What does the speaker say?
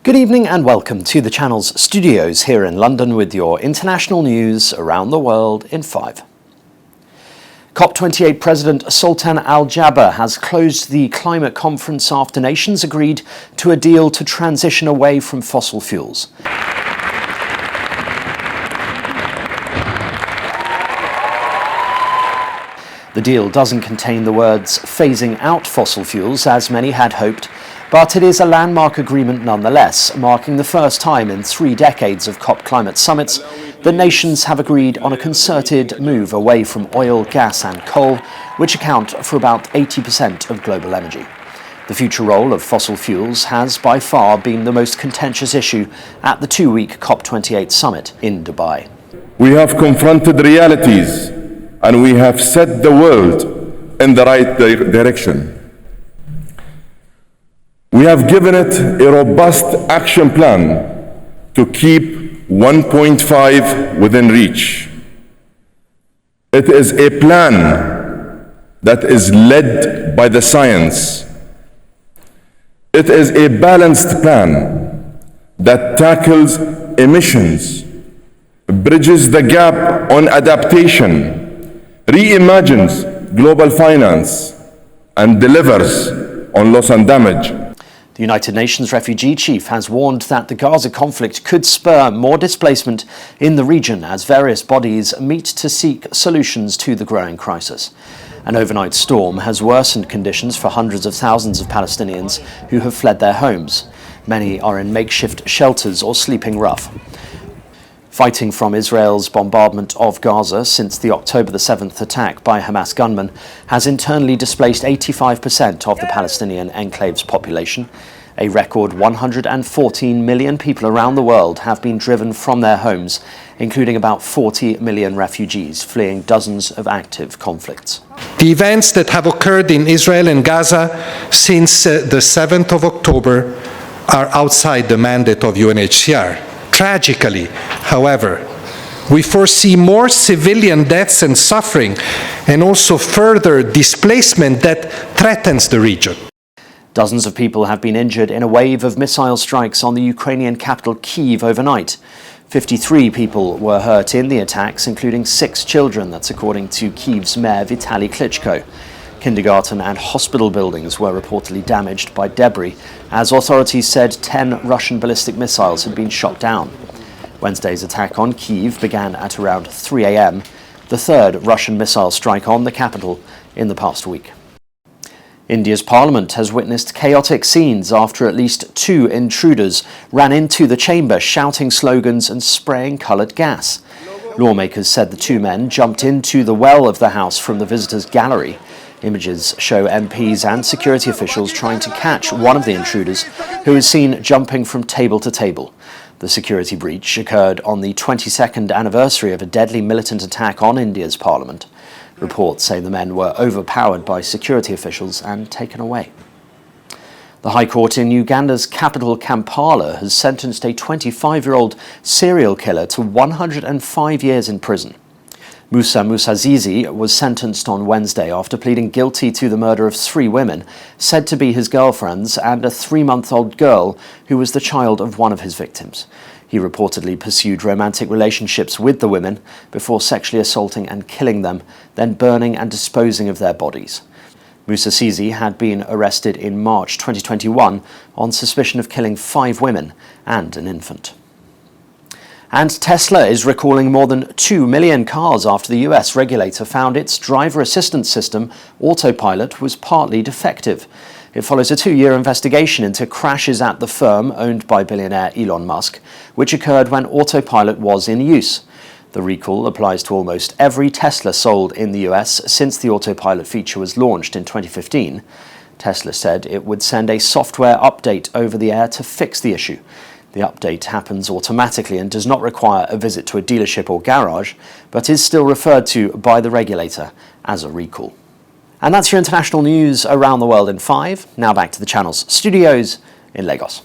Good evening and welcome to the channel's studios here in London with your international news around the world in 5. COP28 President Sultan Al Jaber has closed the climate conference after nations agreed to a deal to transition away from fossil fuels. The deal doesn't contain the words phasing out fossil fuels as many had hoped, but it is a landmark agreement nonetheless, marking the first time in 3 decades of COP climate summits that nations have agreed on a concerted move away from oil, gas and coal, which account for about 80% of global energy. The future role of fossil fuels has by far been the most contentious issue at the 2-week COP28 summit in Dubai. We have confronted realities and we have set the world in the right direction. We have given it a robust action plan to keep 1.5 within reach. It is a plan that is led by the science. It is a balanced plan that tackles emissions, bridges the gap on adaptation, reimagines global finance, and delivers on loss and damage. The United Nations refugee chief has warned that the Gaza conflict could spur more displacement in the region as various bodies meet to seek solutions to the growing crisis. An overnight storm has worsened conditions for hundreds of thousands of Palestinians who have fled their homes. Many are in makeshift shelters or sleeping rough. Fighting from Israel's bombardment of Gaza since the October 7th attack by Hamas gunmen has internally displaced 85% of the Palestinian enclave's population. A record 114 million people around the world have been driven from their homes, including about 40 million refugees fleeing dozens of active conflicts. The events that have occurred in Israel and Gaza since the 7th of October are outside the mandate of UNHCR. Tragically, however, we foresee more civilian deaths and suffering, and also further displacement that threatens the region. Dozens of people have been injured in a wave of missile strikes on the Ukrainian capital Kyiv overnight. 53 people were hurt in the attacks, including 6 children, that's according to Kyiv's mayor Vitaly Klitschko. Kindergarten and hospital buildings were reportedly damaged by debris, as authorities said 10 Russian ballistic missiles had been shot down. Wednesday's attack on Kyiv began at around 3 a.m., the 3rd Russian missile strike on the capital in the past week. India's parliament has witnessed chaotic scenes after at least 2 intruders ran into the chamber shouting slogans and spraying coloured gas. Lawmakers said the 2 men jumped into the well of the house from the visitors' gallery. Images show MPs and security officials trying to catch one of the intruders, who is seen jumping from table to table. The security breach occurred on the 22nd anniversary of a deadly militant attack on India's parliament. Reports say the men were overpowered by security officials and taken away. The High Court in Uganda's capital Kampala has sentenced a 25-year-old serial killer to 105 years in prison. Musa Musazizi was sentenced on Wednesday after pleading guilty to the murder of 3 women, said to be his girlfriends, and a 3-month-old girl who was the child of one of his victims. He reportedly pursued romantic relationships with the women before sexually assaulting and killing them, then burning and disposing of their bodies. Musazizi had been arrested in March 2021 on suspicion of killing 5 women and an infant. And Tesla is recalling more than 2 million cars after the US regulator found its driver assistance system, Autopilot, was partly defective. It follows a 2-year investigation into crashes at the firm owned by billionaire Elon Musk, which occurred when Autopilot was in use. The recall applies to almost every Tesla sold in the US since the Autopilot feature was launched in 2015. Tesla said it would send a software update over the air to fix the issue. The update happens automatically and does not require a visit to a dealership or garage, but is still referred to by the regulator as a recall. And that's your international news around the world in 5. Now back to the channel's studios in Lagos.